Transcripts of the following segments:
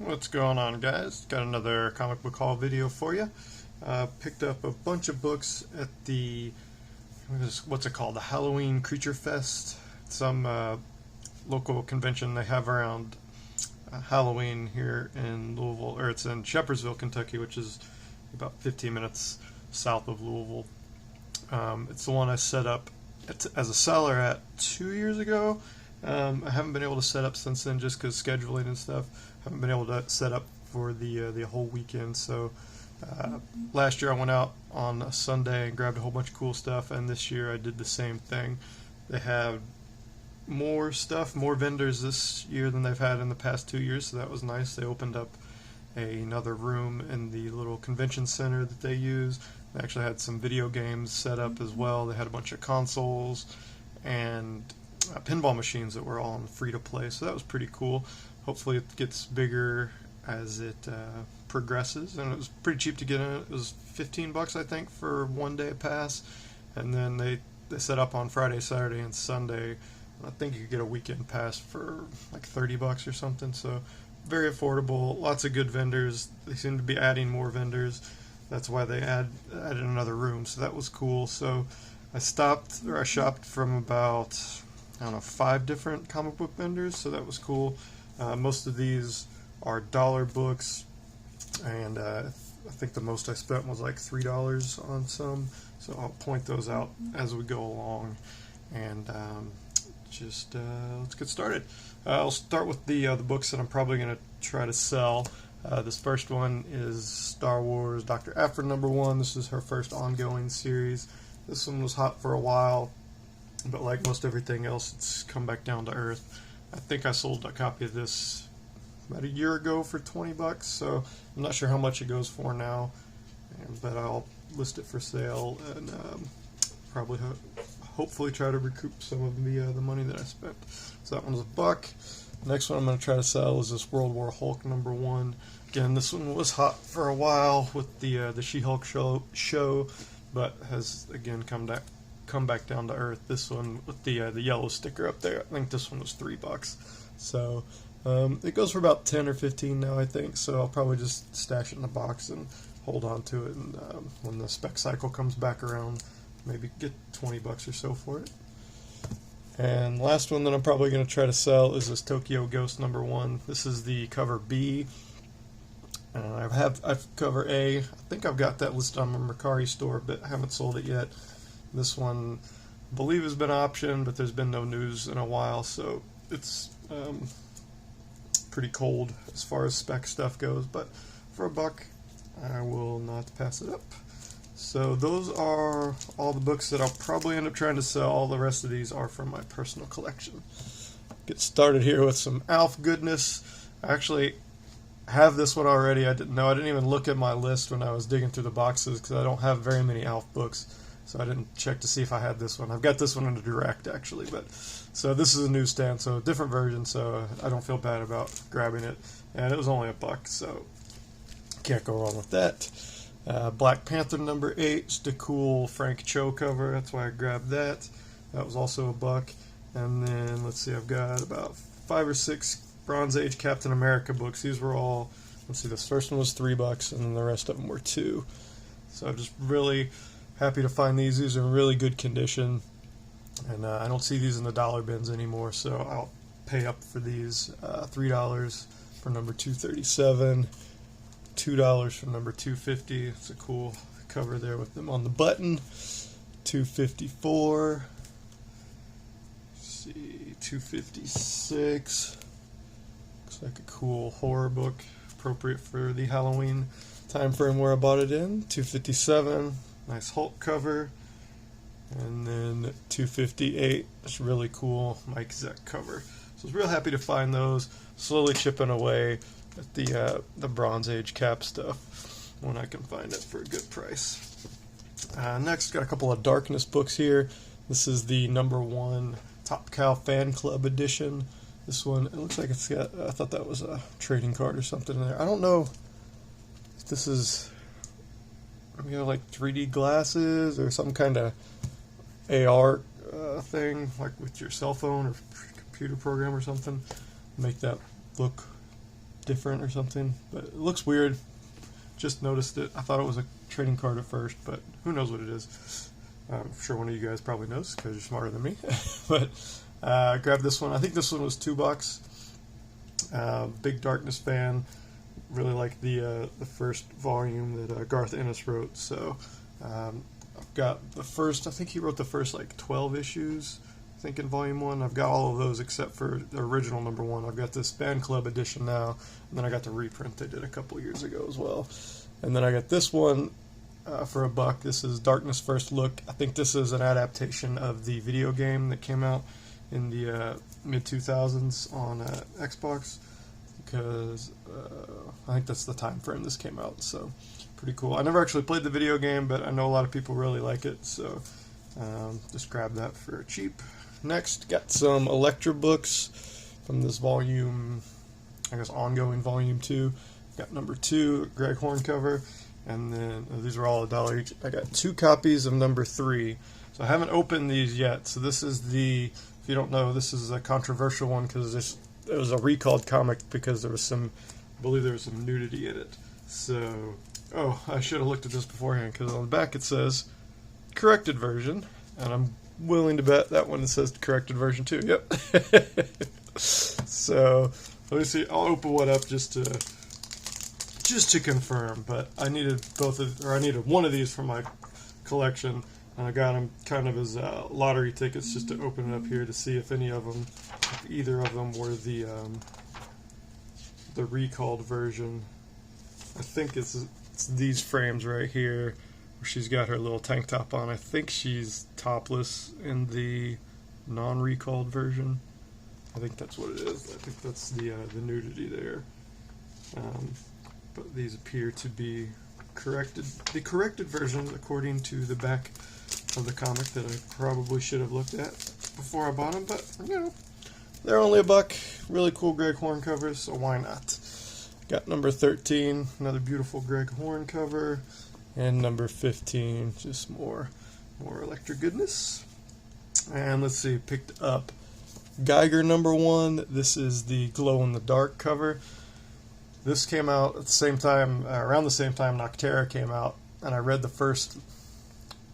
What's going on, guys? Got another comic book haul video for you. Picked up a bunch of books at the, what's it called, the Halloween Creature Fest, some local convention they have around Halloween here in Louisville, or it's in Shepherdsville, Kentucky, which is about 15 minutes south of Louisville. It's the one I set up as a seller at 2 years ago. I haven't been able to set up since then just because scheduling and stuff. Haven't been able to set up for the whole weekend. So last year I went out on a Sunday and grabbed a whole bunch of cool stuff, and this year I did the same thing. They have more stuff, more vendors this year than they've had in the past 2 years, so that was nice. They opened up another room in the little convention center that they use. They actually had some video games set up as well. They had a bunch of consoles and pinball machines that were all free to play, so that was pretty cool. Hopefully it gets bigger as it progresses, and it was pretty cheap to get in. It was $15 I think for 1 day pass, and then they set up on Friday, Saturday, and Sunday. I think you could get a weekend pass for like $30 or something, so very affordable. Lots of good vendors. They seem to be adding more vendors. That's why they added another room, so that was cool. So I shopped from about, I don't know, 5 different comic book vendors, so that was cool. Most of these are dollar books, and I think the most I spent was like $3 on some, so I'll point those out as we go along, and let's get started. I'll start with the books that I'm probably going to try to sell. This first one is Star Wars Dr. Aphra #1. This is her first ongoing series. This one was hot for a while, but like most everything else, it's come back down to earth. I think I sold a copy of this about a year ago for $20, so I'm not sure how much it goes for now, but I'll list it for sale and probably hopefully try to recoup some of the money that I spent. So that one's $1. Next one I'm going to try to sell is this World War Hulk #1. Again, this one was hot for a while with the She-Hulk show, but has again come back down to earth. This one with the yellow sticker up there, I think this one was $3. So it goes for about 10 or 15 now, I think. So I'll probably just stash it in a box and hold on to it, and when the spec cycle comes back around, maybe get $20 or so for it. And last one that I'm probably going to try to sell is this Tokyo Ghost #1. This is the cover B. I've cover A. I think I've got that listed on my Mercari store, but I haven't sold it yet. This one, I believe, has been optioned, but there's been no news in a while, so it's pretty cold as far as spec stuff goes. But for $1, I will not pass it up. So those are all the books that I'll probably end up trying to sell. All the rest of these are from my personal collection. Get started here with some Alf goodness. I actually have this one already. I didn't even look at my list when I was digging through the boxes because I don't have very many Alf books, so I didn't check to see if I had this one. I've got this one in a direct actually, but so this is a newsstand, so a different version, so I don't feel bad about grabbing it, and it was only $1, so can't go wrong with that. Black Panther #8, just a cool Frank Cho cover. That's why I grabbed that. That was also $1. And then let's see, I've got about 5 or 6 Bronze Age Captain America books. These were all, let's see, this first one was $3, and then the rest of them were $2. So I'm just really happy to find these. These are in really good condition, and I don't see these in the dollar bins anymore, so I'll pay up for these. $3 for number 237. $2 for number 250. It's a cool cover there with them on the button. $254. Let's see, $256. Looks like a cool horror book, appropriate for the Halloween time frame where I bought it in. $257. Nice Hulk cover. And then $258. It's really cool Mike Zeck cover. So I was real happy to find those. Slowly chipping away at the Bronze Age Cap stuff when I can find it for a good price. Next, got a couple of Darkness books here. This is the #1 Top Cow Fan Club edition. This one, it looks like it's got, I thought that was a trading card or something in there. I don't know if this is, like 3D glasses or some kind of AR thing, like with your cell phone or computer program or something. Make that look different or something, but it looks weird. Just noticed it. I thought it was a trading card at first, but who knows what it is. I'm sure one of you guys probably knows because you're smarter than me. But I grabbed this one. I think this one was $2. Big Darkness fan. Really like the first volume that Garth Ennis wrote. So I've got the first. I think he wrote the first like 12 issues. I think in volume 1. I've got all of those except for the original number 1. I've got this fan club edition now, and then I got the reprint they did a couple years ago as well. And then I got this one for $1. This is Darkness First Look. I think this is an adaptation of the video game that came out in the mid-2000s on Xbox, because I think that's the time frame this came out, so pretty cool. I never actually played the video game, but I know a lot of people really like it, so just grab that for cheap. Next, got some Electra books from this volume, I guess ongoing volume 2. Got number 2, Greg Horn cover, and then these are all $1 each. I got 2 copies of number 3. So I haven't opened these yet. So this is the, if you don't know, this is a controversial one because it was a recalled comic because there was some, I believe there was some nudity in it. So, oh, I should have looked at this beforehand because on the back it says corrected version, and I'm willing to bet that one says corrected version too. Yep. So let me see. I'll open one up just to confirm. But I needed I needed one of these for my collection, and I got them kind of as lottery tickets just to open it up here to see if any of them, if either of them were the recalled version. I think it's these frames right here. She's got her little tank top on. I think she's topless in the non-recalled version. I think that's what it is. I think that's the nudity there. But these appear to be corrected. The corrected versions, according to the back of the comic that I probably should have looked at before I bought them. But you know, they're only $1. Really cool Greg Horn covers, so why not? Got number 13, another beautiful Greg Horn cover. And number 15, just more Electra goodness. And let's see, picked up Geiger number 1. This is the glow-in-the-dark cover. This came out at the same time, around the same time Noctera came out, and I read the first,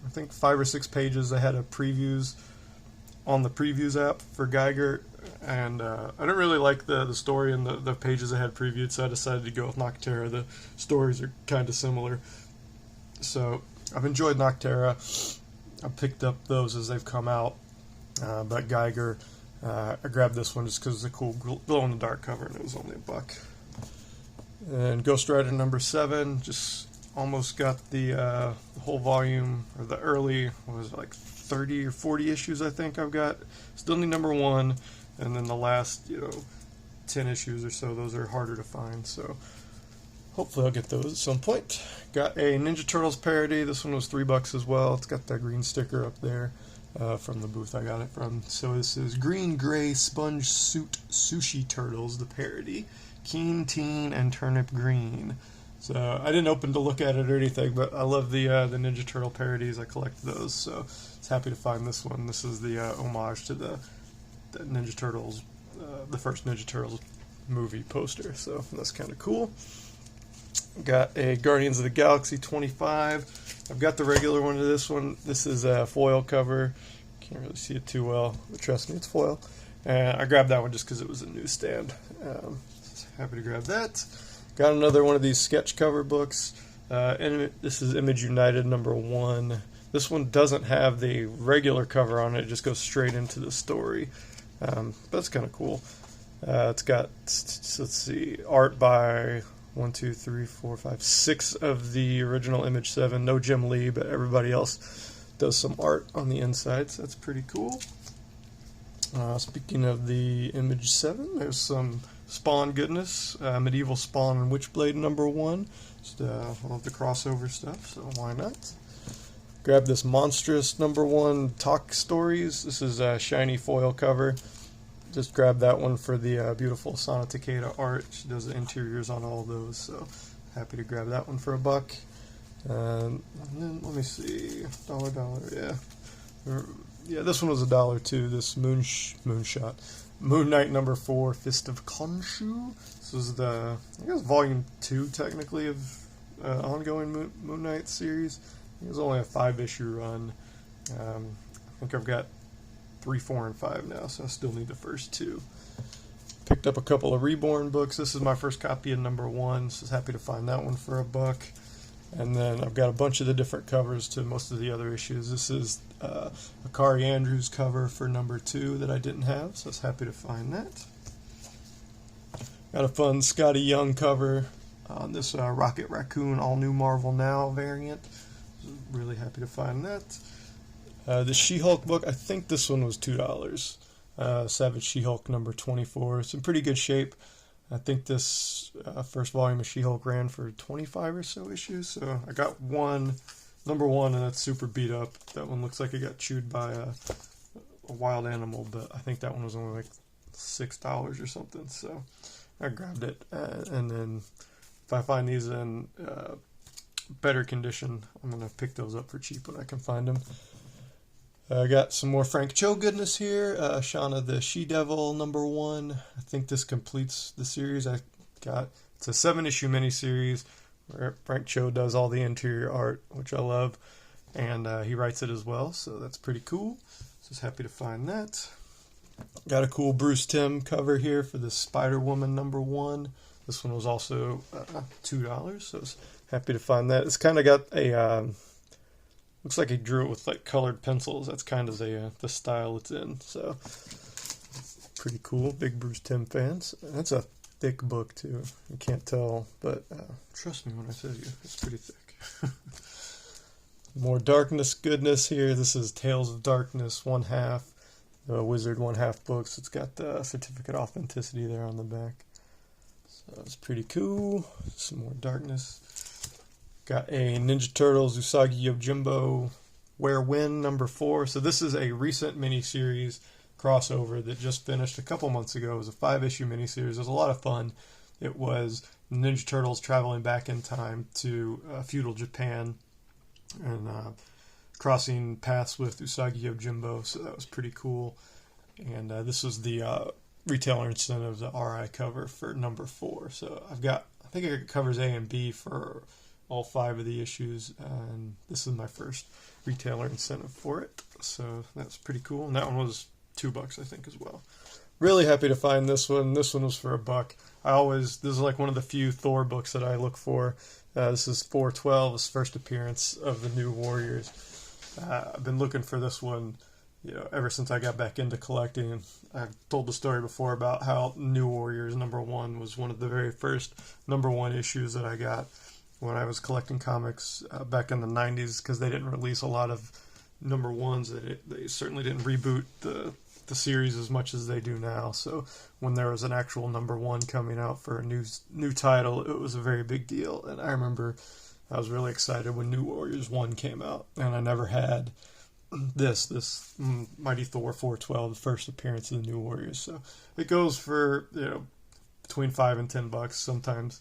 I think 5 or 6 pages. They had a previews on the previews app for Geiger, and I didn't really like the story and the pages I had previewed, so I decided to go with Noctera. The stories are kind of similar. So I've enjoyed Noctera. I picked up those as they've come out, but Geiger, I grabbed this one just because it's a cool glow-in-the-dark cover, and it was only $1. And Ghost Rider number 7, just almost got the whole volume, or the early, what was it, like 30 or 40 issues I think I've got. Still need number 1, and then the last 10 issues or so, those are harder to find, so hopefully I'll get those at some point. Got a Ninja Turtles parody. This one was $3 as well. It's got that green sticker up there from the booth I got it from. So this is Green Gray Sponge Suit Sushi Turtles, the parody. Keen, Teen, and Turnip Green. So I didn't open to look at it or anything, but I love the Ninja Turtle parodies. I collect those, so I was happy to find this one. This is the homage to the Ninja Turtles, the first Ninja Turtles movie poster. So that's kind of cool. Got a Guardians of the Galaxy 25. I've got the regular one of this one. This is a foil cover. Can't really see it too well, but trust me, it's foil. And I grabbed that one just because it was a newsstand. Happy to grab that. Got another one of these sketch cover books. This is Image United number 1. This one doesn't have the regular cover on it. It just goes straight into the story. But it's kind of cool. It's got, let's see, art by 1, 2, 3, 4, 5, 6 of the original Image 7. No Jim Lee, but everybody else does some art on the inside, so that's pretty cool. Speaking of the Image 7, there's some Spawn goodness. Medieval Spawn and Witchblade number 1. Just love the crossover stuff, so why not? Grab this Monstrous number 1 Talk Stories. This is a shiny foil cover. Just grab that one for the beautiful Sana Takeda art. She does the interiors on all of those, so happy to grab that one for $1. And then let me see, $1, yeah. Yeah, this one was $1 too. This Moonshot. Moon Knight number 4, Fist of Khonshu. This was the, I guess, volume 2 technically of ongoing Moon Knight series. It was only a 5-issue run. I think I've got 3, 4, and 5 now, so I still need the first 2. Picked up a couple of Reborn books. This is my first copy of number 1, so I was happy to find that one for $1. And then I've got a bunch of the different covers to most of the other issues. This is a Kari Andrews cover for number 2 that I didn't have, so I was happy to find that. Got a fun Scotty Young cover on this Rocket Raccoon All New Marvel Now variant. Really happy to find that. The She-Hulk book, I think this one was $2. Savage She-Hulk number 24. It's in pretty good shape. I think this first volume of She-Hulk ran for 25 or so issues. So I got number 1, and that's super beat up. That one looks like it got chewed by a wild animal, but I think that one was only like $6 or something. So I grabbed it. And then if I find these in better condition, I'm going to pick those up for cheap when I can find them. I got some more Frank Cho goodness here. Shauna the She-Devil number 1. I think this completes the series. It's a 7-issue miniseries where Frank Cho does all the interior art, which I love, and he writes it as well, so that's pretty cool. Just happy to find that. Got a cool Bruce Timm cover here for the Spider-Woman number 1. This one was also $2, so I was happy to find that. It's kind of got a looks like he drew it with like colored pencils. That's kind of the style it's in. So pretty cool. Big Bruce Timm fans. That's a thick book too. You can't tell, but trust me when I tell you, it's pretty thick. More Darkness goodness here. This is Tales of Darkness 1/2. The Wizard 1/2 books. It's got the certificate of authenticity there on the back. So it's pretty cool. Some more Darkness. Got a Ninja Turtles Usagi Yojimbo Where When number 4. So this is a recent miniseries crossover that just finished a couple months ago. It was a 5-issue miniseries. It was a lot of fun. It was Ninja Turtles traveling back in time to feudal Japan and crossing paths with Usagi Yojimbo. So that was pretty cool. And this was the retailer incentive, the RI cover for number 4. So I think I got covers A and B for all 5 of the issues, and this is my first retailer incentive for it, so that's pretty cool. And that one was $2, I think, as well. Really happy to find this one. This one was for $1. This is like one of the few Thor books that I look for. This is 412's first appearance of the New Warriors. I've been looking for this one, ever since I got back into collecting. I've told the story before about how New Warriors number 1 was one of the very first number 1 issues that I got when I was collecting comics back in the 90s, because they didn't release a lot of number 1s. They certainly didn't reboot the series as much as they do now. So when there was an actual number 1 coming out for a new title, it was a very big deal. And I remember I was really excited when New Warriors 1 came out, and I never had this Mighty Thor 412, the first appearance of the New Warriors. So it goes for between $5 and $10 sometimes.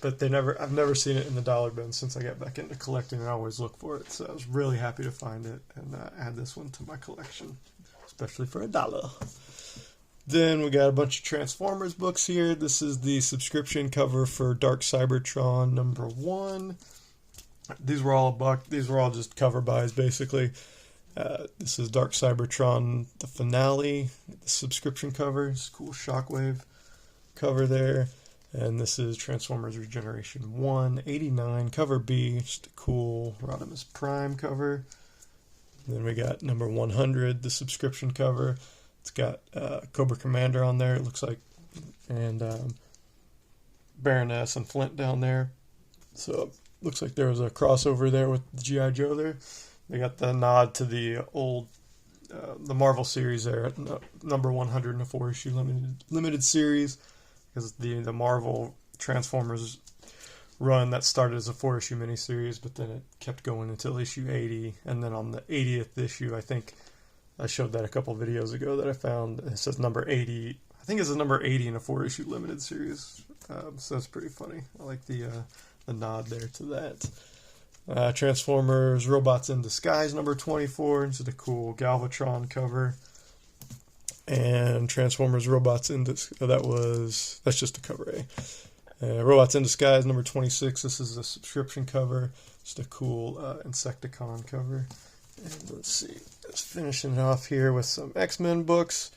But I've never seen it in the dollar bin since I got back into collecting, and I always look for it. So I was really happy to find it and add this one to my collection, especially for $1. Then we got a bunch of Transformers books here. This is the subscription cover for Dark Cybertron number 1. These were all $1. These were all just cover buys, basically. This is Dark Cybertron, the finale, the subscription cover. It's a cool Shockwave cover there. And this is Transformers Regeneration 189, cover B, just a cool Rodimus Prime cover. And then we got number 100, the subscription cover. It's got Cobra Commander on there, it looks like, and Baroness and Flint down there. So looks like there was a crossover there with the G.I. Joe there. They got the nod to the old the Marvel series there at number 100 in a 4-issue limited series. Because the Marvel Transformers run that started as a 4-issue miniseries, but then it kept going until issue 80, and then on the 80th issue, I think I showed that a couple videos ago that I found. It says number 80. I think it's a number 80 in a 4-issue limited series. So that's pretty funny. I like the nod there to that. Transformers Robots in Disguise number 24. It's a cool Galvatron cover. and Transformers Robots in that's just a cover A. Robots in Disguise number 26. This is a subscription cover, just a cool Insecticon cover. And let's see, just finishing it off here with some X-Men books.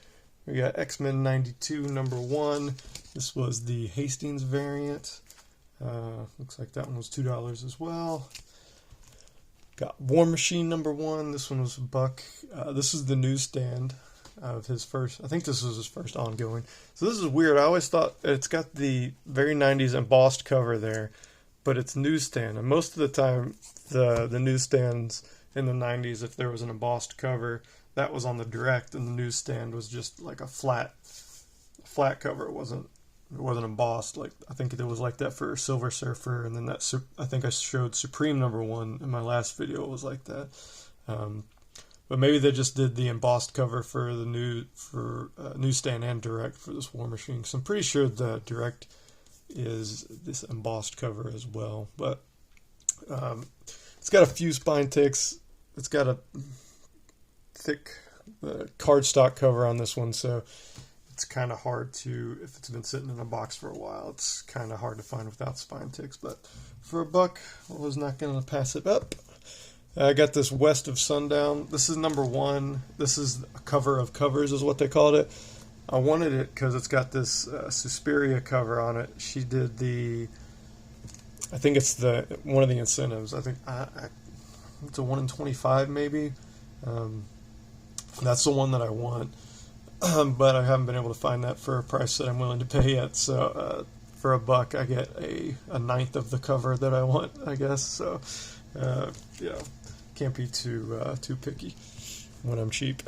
We got X-Men 92 number 1. This was the Hastings variant. Looks like that one was $2 as well. Got War Machine number 1. This one was $1. This is the newsstand of his first. I think this was his first ongoing. So this is weird. I always thought it's got the very 90s embossed cover there, but it's newsstand. And most of the time, the newsstands in the 90s, if there was an embossed cover, that was on the direct, and the newsstand was just like a flat cover. It wasn't embossed. Like, I think it was like that for Silver Surfer, and then I think I showed Supreme number 1 in my last video. It was like that. But maybe they just did the embossed cover for the newsstand and direct for this War Machine. Because I'm pretty sure the direct is this embossed cover as well. But it's got a few spine ticks. It's got a thick cardstock cover on this one, so it's kind of hard to, if it's been sitting in a box for a while, it's kind of hard to find without spine ticks. But for $1, I was not going to pass it up. I got this West of Sundown. This is number 1. This is a cover of covers is what they called it. I wanted it because it's got this Suspiria cover on it. She did I think it's one of the incentives. I think it's a 1 in 25 maybe. That's the one that I want. But I haven't been able to find that for a price that I'm willing to pay yet. So for $1, I get a ninth of the cover that I want, I guess. So yeah, can't be too picky when I'm cheap.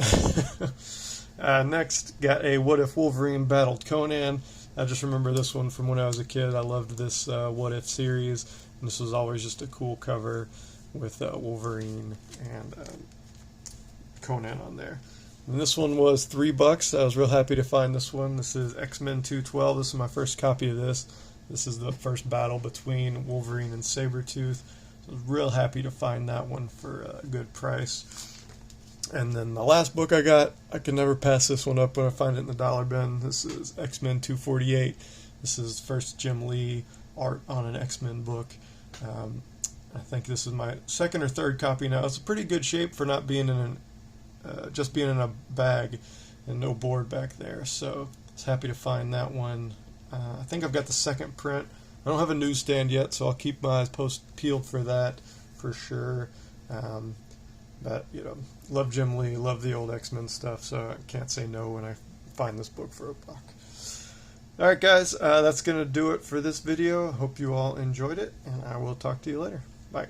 Next, got a What If Wolverine Battled Conan. I just remember this one from when I was a kid. I loved this What If series, and this was always just a cool cover with Wolverine and Conan on there. And this one was $3. I was real happy to find this one. This is X-Men 212. This is my first copy of this. This is the first battle between Wolverine and Sabretooth. So I was real happy to find that one for a good price. And then the last book I got, I can never pass this one up when I find it in the dollar bin. This is X-Men 248. This is first Jim Lee art on an X-Men book. I think this is my second or third copy now. It's a pretty good shape for not being in just being in a bag and no board back there. So I was happy to find that one. I think I've got the second print. I don't have a newsstand yet, so I'll keep my eyes peeled for that for sure. But, love Jim Lee, love the old X-Men stuff, so I can't say no when I find this book for $1. Alright guys, that's going to do it for this video. Hope you all enjoyed it, and I will talk to you later. Bye.